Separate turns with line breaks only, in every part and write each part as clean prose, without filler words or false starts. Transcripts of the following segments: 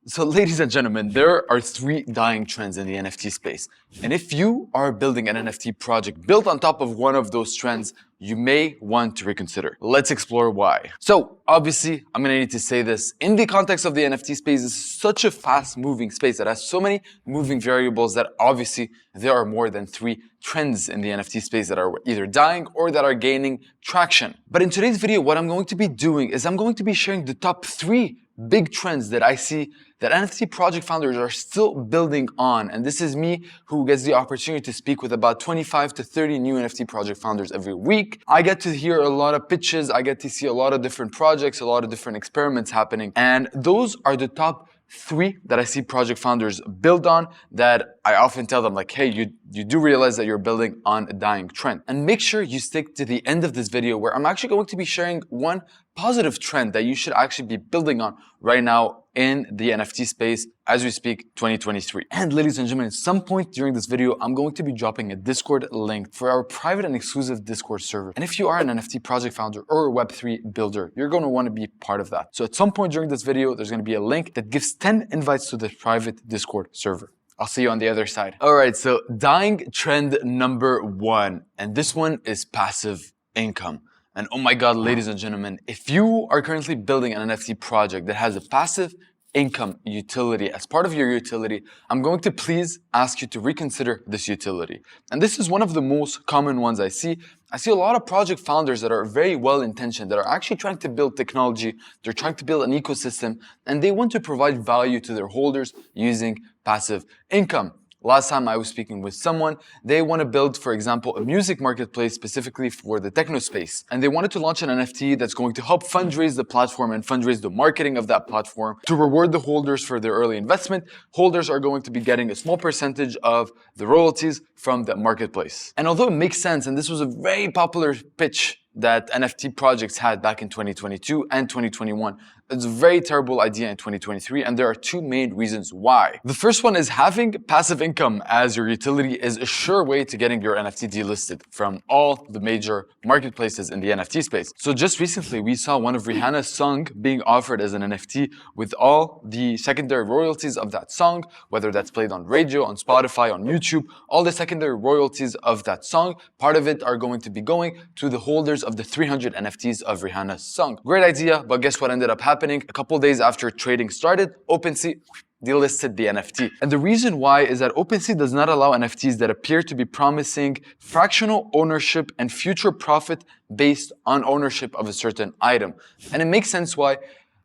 So ladies and gentlemen, there are three dying trends in the NFT space. And if you are building an NFT project built on top of one of those trends, you may want to reconsider. Let's explore why. So obviously, I'm gonna need to say this. In the context of the NFT space, it's such a fast moving space that has so many moving variables that obviously there are more than three trends in the NFT space that are either dying or that are gaining traction. But in today's video, what I'm going to be doing is I'm going to be sharing the top three big trends that I see that NFT project founders are still building on. And this is me who gets the opportunity to speak with about 25 to 30 new NFT project founders every week. I get to hear a lot of pitches. I get to see a lot of different projects, a lot of different experiments happening. And those are the top three that I see project founders build on that I often tell them like, hey, you do realize that you're building on a dying trend. And make sure you stick to the end of this video where I'm actually going to be sharing one positive trend that you should actually be building on right now in the NFT space as we speak 2023. And ladies and gentlemen, at some point during this video, I'm going to be dropping a Discord link for our private and exclusive Discord server. And if you are an NFT project founder or a Web3 builder, you're going to want to be part of that. So at some point during this video, there's going to be a link that gives 10 invites to the private Discord server. I'll see you on the other side. All right, so dying trend number one, and this one is passive income. And oh my God, ladies and gentlemen, if you are currently building an NFT project that has a passive income utility as part of your utility, I'm going to please ask you to reconsider this utility. And this is one of the most common ones I see. I see a lot of project founders that are very well-intentioned, that are actually trying to build technology, they're trying to build an ecosystem, and they want to provide value to their holders using passive income. Last time I was speaking with someone, they want to build, for example, a music marketplace specifically for the techno space. And they wanted to launch an NFT that's going to help fundraise the platform and fundraise the marketing of that platform to reward the holders for their early investment. Holders are going to be getting a small percentage of the royalties from that marketplace. And although it makes sense, and this was a very popular pitch that NFT projects had back in 2022 and 2021. It's a very terrible idea in 2023, and there are two main reasons why. The first one is having passive income as your utility is a sure way to getting your NFT delisted from all the major marketplaces in the NFT space. So just recently, we saw one of Rihanna's song being offered as an NFT with all the secondary royalties of that song, whether that's played on radio, on Spotify, on YouTube, all the secondary royalties of that song, part of it are going to be going to the holders of the 300 NFTs of Rihanna's song. Great idea, but guess what ended up happening? A couple days after trading started, OpenSea delisted the NFT. And the reason why is that OpenSea does not allow NFTs that appear to be promising fractional ownership and future profit based on ownership of a certain item. And it makes sense why.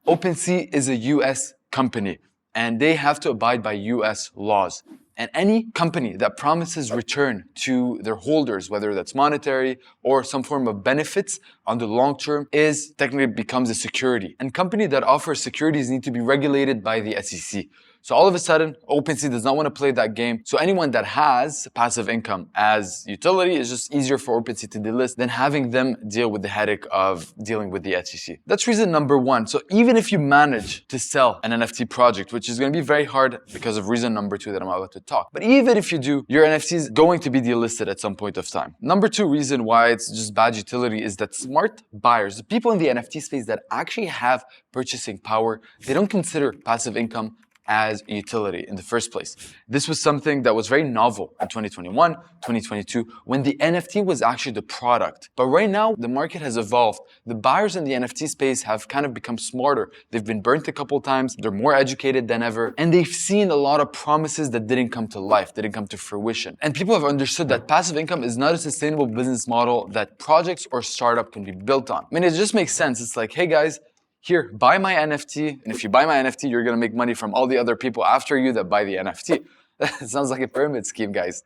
OpenSea is a US company and they have to abide by US laws. And any company that promises return to their holders, whether that's monetary or some form of benefits on the long term, is technically becomes a security. And companies that offer securities need to be regulated by the SEC. So all of a sudden, OpenSea does not want to play that game. So anyone that has passive income as utility is just easier for OpenSea to delist than having them deal with the headache of dealing with the SEC. That's reason number one. So even if you manage to sell an NFT project, which is going to be very hard because of reason number two that I'm about to talk. But even if you do, your NFT is going to be delisted at some point of time. Number two reason why it's just bad utility is that smart buyers, the people in the NFT space that actually have purchasing power, they don't consider passive income as a utility in the first place. This was something that was very novel in 2021, 2022, when the NFT was actually the product. But right now, the market has evolved. The buyers in the NFT space have kind of become smarter. They've been burnt a couple times. They're more educated than ever. And they've seen a lot of promises that didn't come to life, didn't come to fruition. And people have understood that passive income is not a sustainable business model that projects or startup can be built on. I mean, it just makes sense. It's like, hey guys, here, buy my NFT, and if you buy my NFT, you're gonna make money from all the other people after you that buy the NFT. That sounds like a pyramid scheme, guys.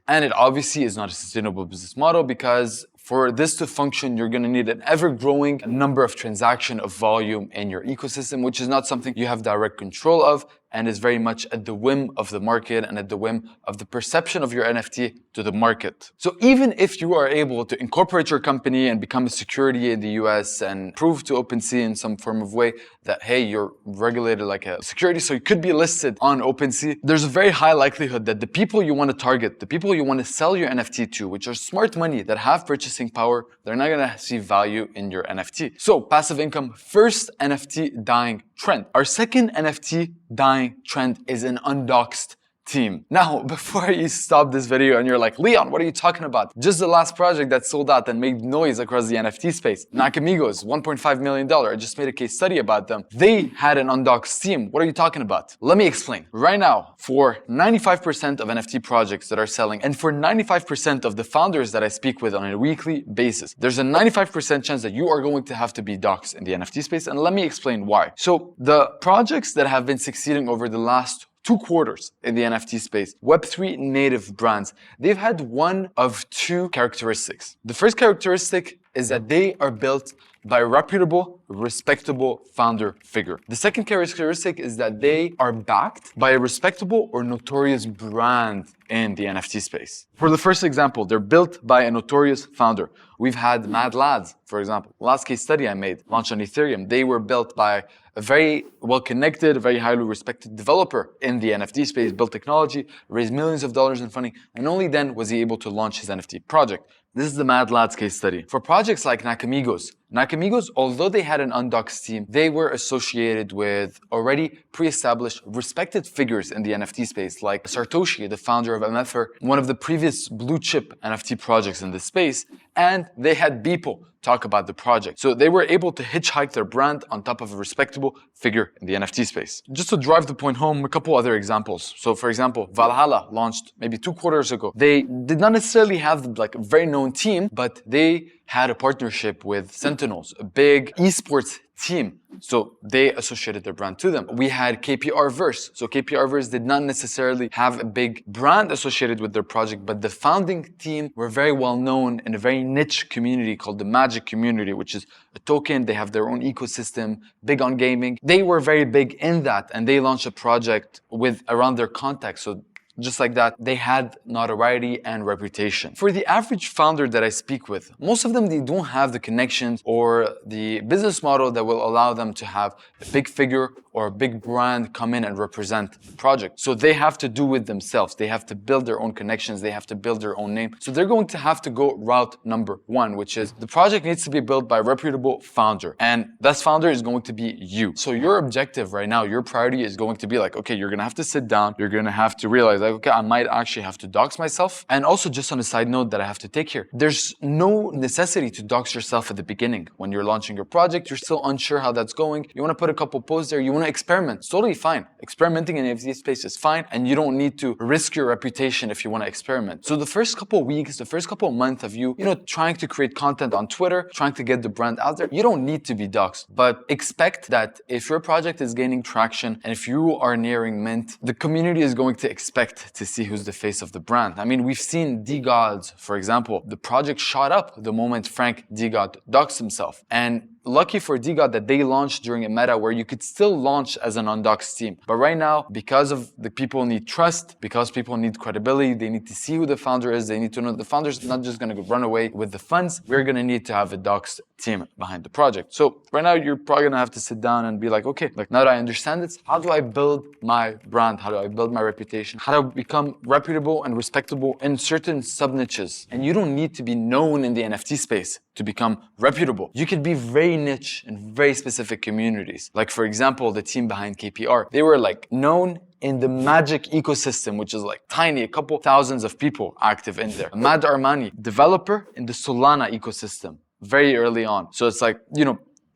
And it obviously is not a sustainable business model because for this to function, you're gonna need an ever-growing number of transaction of volume in your ecosystem, which is not something you have direct control of and is very much at the whim of the market and at the whim of the perception of your NFT to the market. So even if you are able to incorporate your company and become a security in the US and prove to OpenSea in some form of way that, hey, you're regulated like a security, so you could be listed on OpenSea, there's a very high likelihood that the people you want to target, the people you want to sell your NFT to, which are smart money that have purchasing power, they're not going to see value in your NFT. So passive income, first NFT dying trend. Our second NFT dying trend is an undoxed team. Now, before you stop this video and you're like, Leon, what are you talking about? Just the last project that sold out and made noise across the NFT space. Nakamigos, $1.5 million. I just made a case study about them. They had an undoxed team. What are you talking about? Let me explain. Right now, for 95% of NFT projects that are selling, and for 95% of the founders that I speak with on a weekly basis, there's a 95% chance that you are going to have to be doxed in the NFT space. And let me explain why. So the projects that have been succeeding over the last 2 quarters in the NFT space, Web3 native brands, they've had one of 2 characteristics. The first characteristic is that they are built by a reputable, respectable founder figure. The second characteristic is that they are backed by a respectable or notorious brand in the NFT space. For the first example, they're built by a notorious founder. We've had Mad Lads, for example. Last case study I made, launched on Ethereum. They were built by a very well-connected, very highly respected developer in the NFT space, built technology, raised millions of dollars in funding, and only then was he able to launch his NFT project. This is the Mad Lads case study. For projects like Nakamigos, although they had an undoxed team, they were associated with already pre-established, respected figures in the NFT space, like Satoshi, the founder of MFR, one of the previous blue chip NFT projects in this space, and they had Beeple talk about the project. So they were able to hitchhike their brand on top of a respectable figure in the NFT space. Just to drive the point home, a couple other examples. So for example, Valhalla launched maybe 2 quarters ago. They did not necessarily have like a very known team, but they had a partnership with Sentinels, a big esports team. So they associated their brand to them. We had KPR Verse. So KPR Verse did not necessarily have a big brand associated with their project, but the founding team were very well known in a very niche community called the Magic community, which is a token. They have their own ecosystem, big on gaming. They were very big in that, and they launched a project with around their context. So just like that, they had notoriety and reputation. For the average founder that I speak with, most of them, they don't have the connections or the business model that will allow them to have a big figure or a big brand come in and represent the project. So they have to do it themselves. They have to build their own connections. They have to build their own name. So they're going to have to go route number 1, which is the project needs to be built by a reputable founder. And that founder is going to be you. So your objective right now, your priority is going to be like, okay, you're going to have to sit down. You're going to have to realize like, okay, I might actually have to dox myself. And also just on a side note that I have to take here, there's no necessity to dox yourself at the beginning. When you're launching your project, you're still unsure how that's going. You want to put a couple posts there. You want to experiment. It's totally fine. Experimenting in the NFT space is fine. And you don't need to risk your reputation if you want to experiment. So the first couple of weeks, the first couple of months of you trying to create content on Twitter, trying to get the brand out there, you don't need to be doxed. But expect that if your project is gaining traction and if you are nearing mint, the community is going to expect to see who's the face of the brand. I mean, we've seen D-Gods, for example. The project shot up the moment Frank D-God doxed himself. And lucky for D-God that they launched during a meta where you could still launch as an undoxed team. But right now, because of the people need trust, because people need credibility, they need to see who the founder is, they need to know the founder's not just going to run away with the funds. We're going to need to have a doxed team behind the project. So right now, you're probably going to have to sit down and be like, okay, like now that I understand this, how do I build my brand? How do I build my reputation? How do I become reputable and respectable in certain sub-niches? And you don't need to be known in the NFT space to become reputable. You could be very niche in very specific communities. Like for example, the team behind KPR, they were like known in the Magic ecosystem, which is like tiny, a couple thousands of people active in there. Mad Armani, developer in the Solana ecosystem, very early on. So it's like,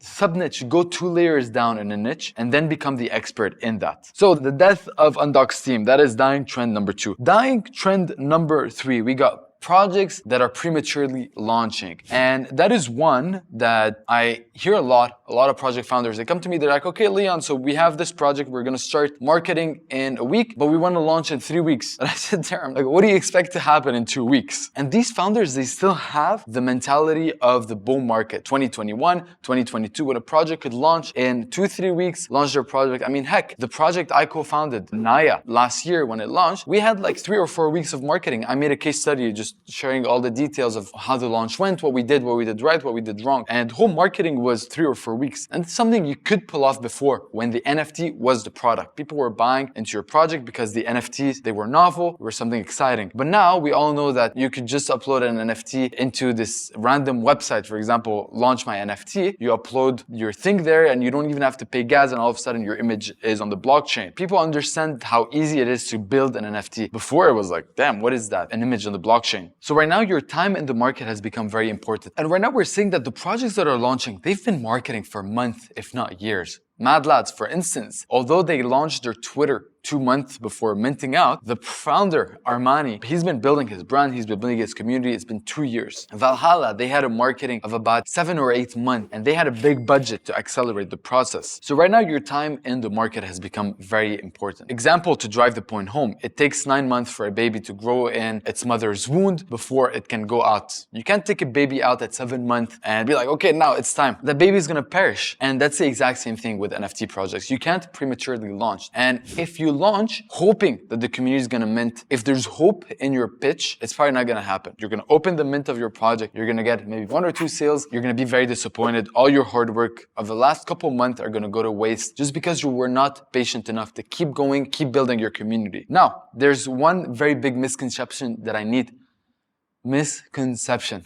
sub-niche, go 2 layers down in a niche and then become the expert in that. So the death of undoxed team, that is dying trend number 2. Dying trend number 3, we got projects that are prematurely launching. And that is one that I hear a lot of project founders, they come to me, they're like, okay, Leon, so we have this project, we're gonna start marketing in a week, but we wanna launch in 3 weeks. And I sit there, I'm like, what do you expect to happen in 2 weeks? And these founders, they still have the mentality of the bull market, 2021, 2022, when a project could launch in 2-3 weeks, launch their project. I mean, heck, the project I co-founded, Naya, last year when it launched, we had like 3 or 4 weeks of marketing. I made a case study just just sharing all the details of how the launch went, what we did right, what we did wrong. And whole marketing was 3 or 4 weeks. And it's something you could pull off before when the NFT was the product. People were buying into your project because the NFTs, they were novel, were something exciting. But now we all know that you could just upload an NFT into this random website. For example, launch my NFT. You upload your thing there and you don't even have to pay gas, and all of a sudden your image is on the blockchain. People understand how easy it is to build an NFT. Before it was like, damn, what is that? An image on the blockchain. So right now your time in the market has become very important. And right now we're seeing that the projects that are launching, they've been marketing for months, if not years. Mad Lads, for instance, although they launched their Twitter 2 months before minting out, the founder, Armani, he's been building his brand, he's been building his community, it's been 2 years. Valhalla, they had a marketing of about 7 or 8 months, and they had a big budget to accelerate the process. So right now, your time in the market has become very important. Example to drive the point home, it takes 9 months for a baby to grow in its mother's wound before it can go out. You can't take a baby out at 7 months and be like, okay, now it's time. The baby is gonna perish. And that's the exact same thing with NFT projects. You can't prematurely launch. And if you launch hoping that the community is gonna mint, if there's hope in your pitch, it's probably not gonna happen. You're gonna open the mint of your project, you're gonna get maybe 1 or 2 sales, you're gonna be very disappointed. All your hard work of the last couple months are gonna go to waste just because you were not patient enough to keep going, keep building your community. Now, there's one very big misconception that I need. Misconception.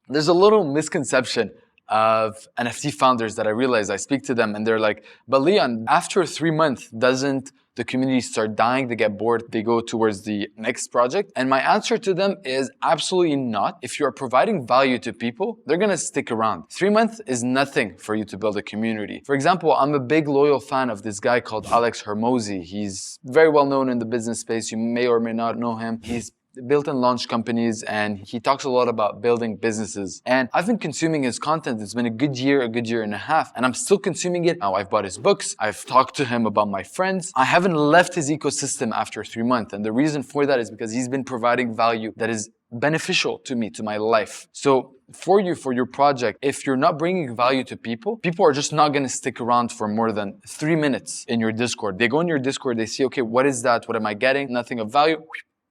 There's a little misconception of NFT founders that I realize. I speak to them and they're like, but Leon, after 3 months, doesn't the community start dying? They get bored, they go towards the next project? And my answer to them is absolutely not. If you're providing value to people, they're gonna stick around. 3 months is nothing for you to build a community. For example, I'm a big loyal fan of this guy called Alex Hormozi. He's very well known in the business space. You may or may not know him. He's built and launched companies, and he talks a lot about building businesses. And I've been consuming his content. It's been a good year and a half, and I'm still consuming it. Now, I've bought his books. I've talked to him about my friends. I haven't left his ecosystem after 3 months. And the reason for that is because he's been providing value that is beneficial to me, to my life. So for you, for your project, if you're not bringing value to people, people are just not going to stick around for more than 3 minutes in your Discord. They go in your Discord, they see, okay, what is that? What am I getting? Nothing of value.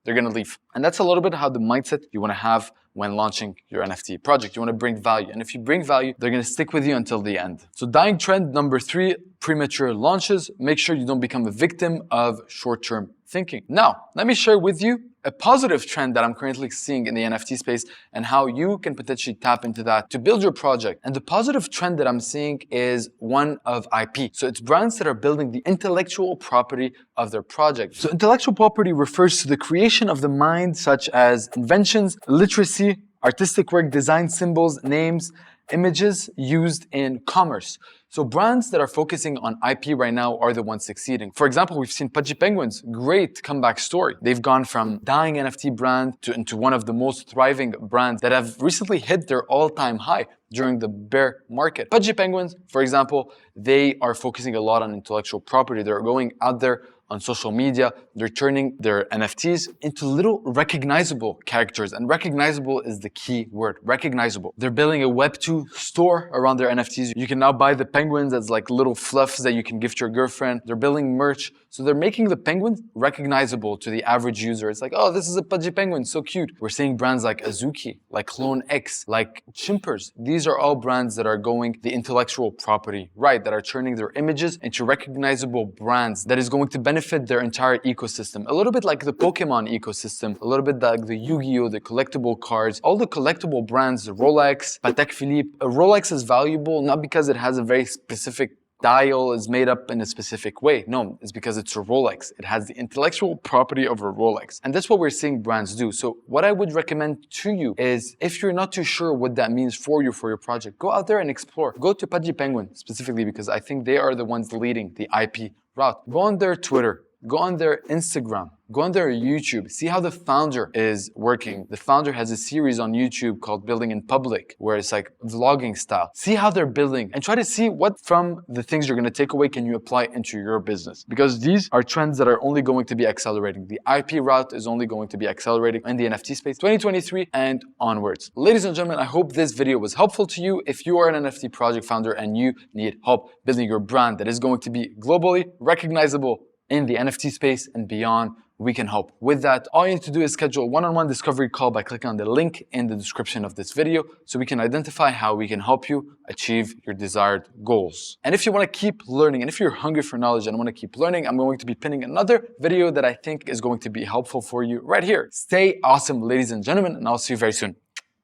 They're gonna leave. And that's a little bit how the mindset you wanna have when launching your NFT project. You wanna bring value. And if you bring value, they're gonna stick with you until the end. So dying trend number 3, premature launches. Make sure you don't become a victim of short-term thinking. Now, let me share with you a positive trend that I'm currently seeing in the NFT space and how you can potentially tap into that to build your project. And the positive trend that I'm seeing is one of IP. So it's brands that are building the intellectual property of their project. So intellectual property refers to the creation of the mind, such as inventions, literacy, artistic work, design, symbols, names, images used in commerce. So brands that are focusing on IP right now are the ones succeeding. For example, we've seen Pudgy Penguins, great comeback story. They've gone from dying NFT brand into one of the most thriving brands that have recently hit their all-time high during the bear market. Pudgy Penguins, for example, they are focusing a lot on intellectual property. They're going out there on social media, they're turning their NFTs into little recognizable characters. And recognizable is the key word, recognizable. They're building a Web2 store around their NFTs. You can now buy the penguins as like little fluffs that you can gift your girlfriend. They're building merch. So they're making the penguins recognizable to the average user. It's like, oh, this is a Pudgy Penguin, so cute. We're seeing brands like Azuki, like Clone X, like Chimpers. These are all brands that are going the intellectual property right, that are turning their images into recognizable brands that is going to benefit their entire ecosystem. A little bit like the Pokemon ecosystem, a little bit like the Yu-Gi-Oh, the collectible cards, all the collectible brands, the Rolex, Patek Philippe. A Rolex is valuable not because it has a very specific dial is made up in a specific way. No, it's because it's a Rolex. It has the intellectual property of a Rolex. And that's what we're seeing brands do. So what I would recommend to you is, if you're not too sure what that means for you, for your project, go out there and explore. Go to Pudgy Penguin specifically because I think they are the ones leading the IP route. Go on their Twitter. Go on their Instagram, go on their YouTube, see how the founder is working. The founder has a series on YouTube called Building in Public, where it's like vlogging style. See how they're building and try to see what from the things you're gonna take away can you apply into your business. Because these are trends that are only going to be accelerating. The IP route is only going to be accelerating in the NFT space 2023 and onwards. Ladies and gentlemen, I hope this video was helpful to you. If you are an NFT project founder and you need help building your brand that is going to be globally recognizable in the NFT space and beyond, we can help with that. All you need to do is schedule a one-on-one discovery call by clicking on the link in the description of this video so we can identify how we can help you achieve your desired goals. And if you want to keep learning, and if you're hungry for knowledge and want to keep learning, I'm going to be pinning another video that I think is going to be helpful for you right here. Stay awesome, ladies and gentlemen, and I'll see you very soon.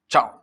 Ciao.